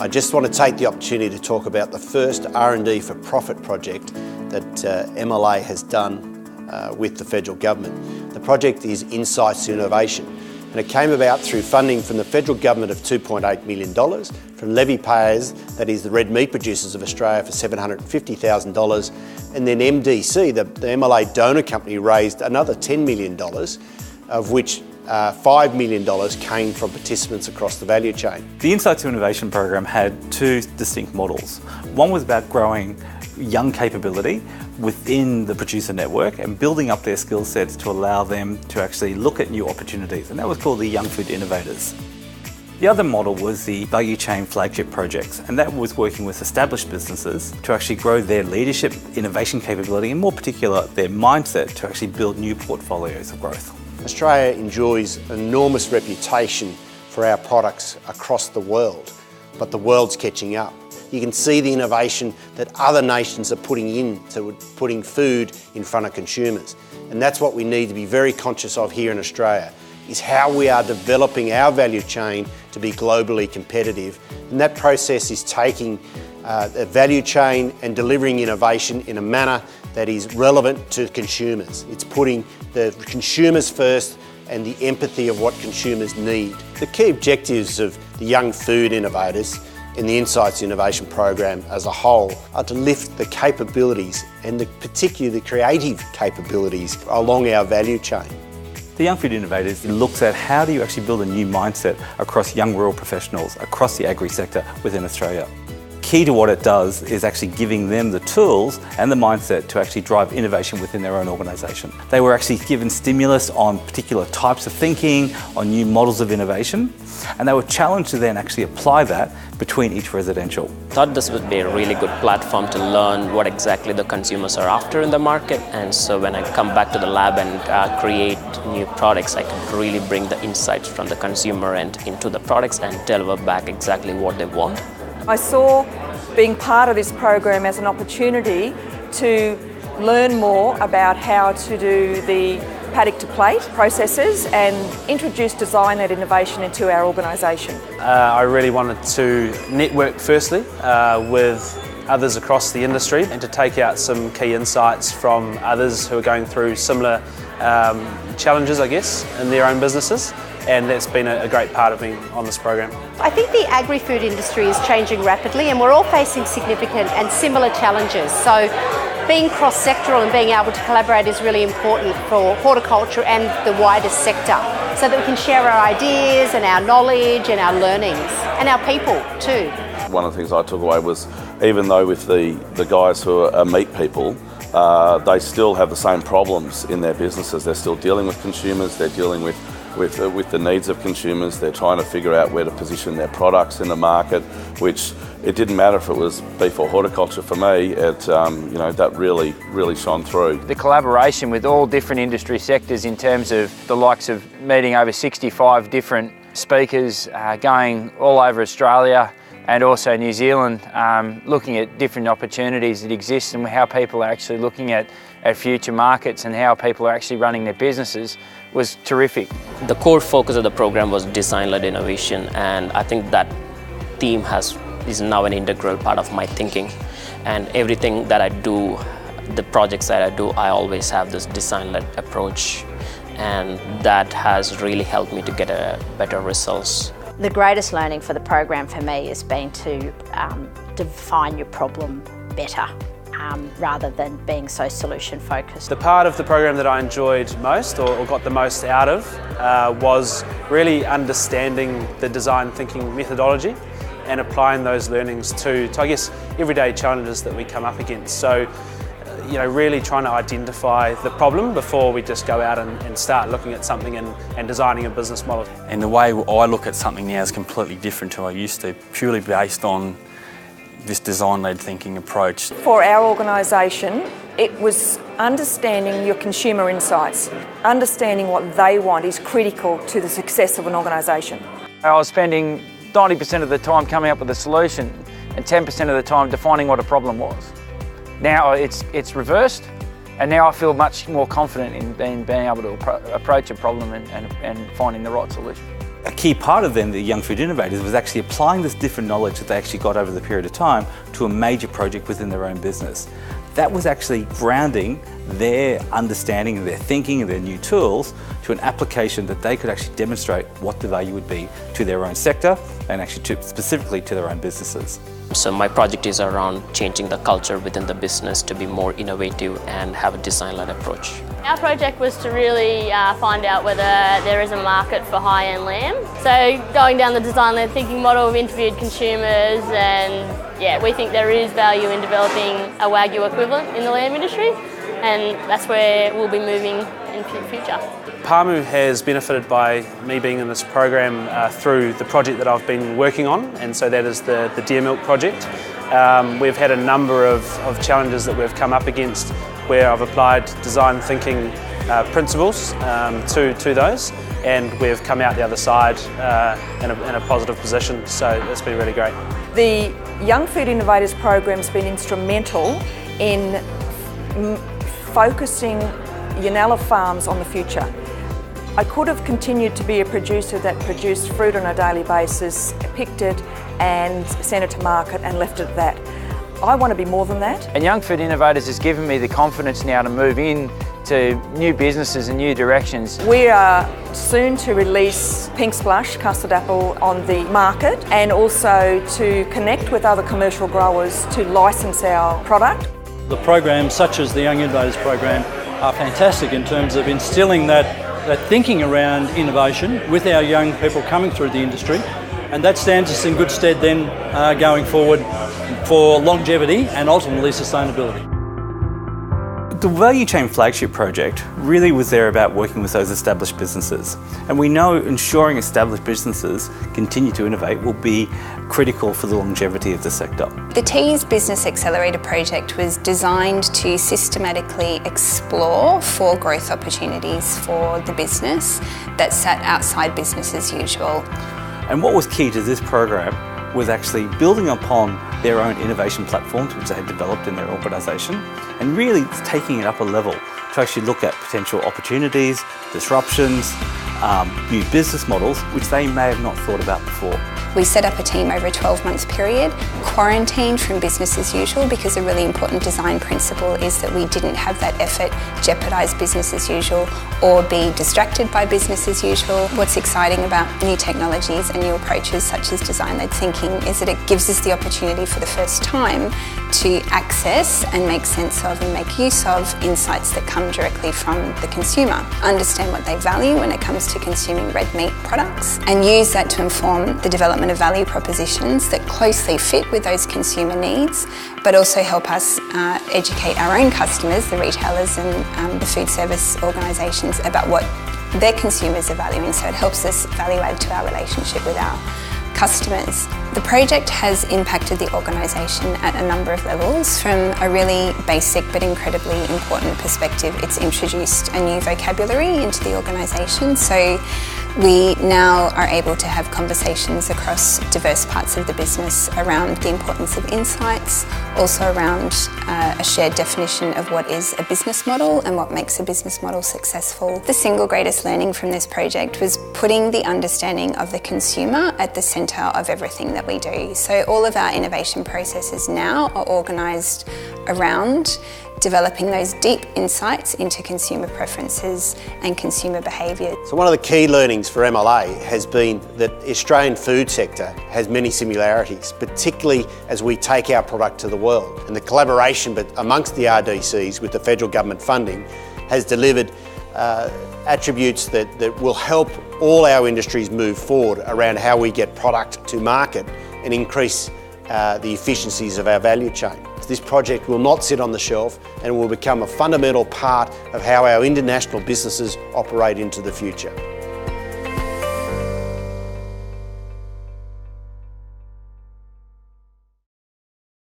I just want to take the opportunity to talk about the first R&D for profit project that MLA has done with the federal government. The project is Insights2Innovation, and it came about through funding from the federal government of $2.8 million, from levy payers, that is the red meat producers of Australia, for $750,000, and then MDC, the MLA donor company, raised another $10 million, of which $5 million came from participants across the value chain. The Insights2Innovation program had two distinct models. One was about growing young capability within the producer network and building up their skill sets to allow them to actually look at new opportunities, and that was called the Young Food Innovators. The other model was the value chain flagship projects, and that was working with established businesses to actually grow their leadership, innovation capability, and more particular, their mindset to actually build new portfolios of growth. Australia enjoys an enormous reputation for our products across the world, but the world's catching up. You can see the innovation that other nations are putting into putting food in front of consumers. And that's what we need to be very conscious of here in Australia, is how we are developing our value chain to be globally competitive. And that process is taking a value chain and delivering innovation in a manner that is relevant to consumers. It's putting the consumers first and the empathy of what consumers need. The key objectives of the Young Food Innovators in the Insights2Innovation program as a whole are to lift the capabilities, and particularly the creative capabilities, along our value chain. The Young Food Innovators looks at how do you actually build a new mindset across young rural professionals across the agri sector within Australia. Key to what it does is actually giving them the tools and the mindset to actually drive innovation within their own organisation. They were actually given stimulus on particular types of thinking, on new models of innovation, and they were challenged to then actually apply that between each residential. I thought this would be a really good platform to learn what exactly the consumers are after in the market, and so when I come back to the lab and create new products, I can really bring the insights from the consumer end into the products and deliver back exactly what they want. I saw being part of this program as an opportunity to learn more about how to do the paddock to plate processes and introduce design-led innovation into our organisation. I really wanted to network firstly with others across the industry and to take out some key insights from others who are going through similar challenges, I guess, in their own businesses. And that's been a great part of being on this program. I think the agri-food industry is changing rapidly, and we're all facing significant and similar challenges. So being cross-sectoral and being able to collaborate is really important for horticulture and the wider sector, so that we can share our ideas and our knowledge and our learnings and our people too. One of the things I took away was, even though with the guys who are meat people, they still have the same problems in their businesses. They're still dealing with consumers, they're dealing with the needs of consumers. They're trying to figure out where to position their products in the market, which it didn't matter if it was beef or horticulture for me. That really shone through. The collaboration with all different industry sectors in terms of the likes of meeting over 65 different speakers going all over Australia and also New Zealand, looking at different opportunities that exist and how people are actually looking at future markets and how people are actually running their businesses was terrific. The core focus of the program was design-led innovation, and I think that theme is now an integral part of my thinking. And everything that I do, the projects that I do, I always have this design-led approach, and that has really helped me to get better results. The greatest learning for the program for me has been to define your problem better, rather than being so solution focused. The part of the program that I enjoyed most or got the most out of was really understanding the design thinking methodology and applying those learnings to I guess, everyday challenges that we come up against. So, really trying to identify the problem before we just go out and start looking at something and designing a business model. And the way I look at something now is completely different to what I used to, purely based on this design-led thinking approach. For our organisation, it was understanding your consumer insights. Understanding what they want is critical to the success of an organisation. I was spending 90% of the time coming up with a solution and 10% of the time defining what a problem was. Now it's reversed, and now I feel much more confident in being able to approach a problem and finding the right solution. a key part of them, the Young Food Innovators, was actually applying this different knowledge that they actually got over the period of time to a major project within their own business. That was actually grounding their understanding, their thinking, and their new tools to an application that they could actually demonstrate what the value would be to their own sector and actually specifically to their own businesses. So my project is around changing the culture within the business to be more innovative and have a design-led approach. Our project was to really find out whether there is a market for high-end lamb. So going down the design-led thinking model, we've interviewed consumers, and yeah, we think there is value in developing a Wagyu equivalent in the lamb industry, and that's where we'll be moving in the future. Pamu has benefited by me being in this program through the project that I've been working on, and so that is the deer milk project. We've had a number of challenges that we've come up against where I've applied design thinking principles to those, and we've come out the other side in a positive position, so it's been really great. The Young Food Innovators program has been instrumental in focusing Yonala farms on the future. I could have continued to be a producer that produced fruit on a daily basis, picked it and sent it to market and left it at that. I want to be more than that. And Young Food Innovators has given me the confidence now to move in to new businesses and new directions. We are soon to release Pink Splush custard apple on the market, and also to connect with other commercial growers to license our product. The programs such as the Young Innovators program are fantastic in terms of instilling that thinking around innovation with our young people coming through the industry, and that stands us in good stead then going forward for longevity and ultimately sustainability. The Value Chain Flagship project really was there about working with those established businesses, and we know ensuring established businesses continue to innovate will be critical for the longevity of the sector. The Teys Business Accelerator project was designed to systematically explore four growth opportunities for the business that sat outside business as usual. And what was key to this program was actually building upon their own innovation platforms which they had developed in their organisation, and really taking it up a level to actually look at potential opportunities, disruptions, new business models which they may have not thought about before. We set up a team over a 12-month period, quarantined from business as usual, because a really important design principle is that we didn't have that effort jeopardise business as usual or be distracted by business as usual. What's exciting about new technologies and new approaches such as design-led thinking is that it gives us the opportunity for the first time to access and make sense of and make use of insights that come directly from the consumer, understand what they value when it comes to consuming red meat products, and use that to inform the development of value propositions that closely fit with those consumer needs, but also help us educate our own customers, the retailers and the food service organisations, about what their consumers are valuing, so it helps us value add to our relationship with our customers. The project has impacted the organisation at a number of levels. From a really basic but incredibly important perspective, it's introduced a new vocabulary into the organisation, so we now are able to have conversations across diverse parts of the business around the importance of insights, also around a shared definition of what is a business model and what makes a business model successful. The single greatest learning from this project was putting the understanding of the consumer at the centre of everything that we do. So all of our innovation processes now are organised around developing those deep insights into consumer preferences and consumer behaviour. So one of the key learnings for MLA has been that the Australian food sector has many similarities, particularly as we take our product to the world. And the collaboration amongst the RDCs with the federal government funding has delivered attributes that will help all our industries move forward around how we get product to market and increase the efficiencies of our value chain. This project will not sit on the shelf and will become a fundamental part of how our international businesses operate into the future.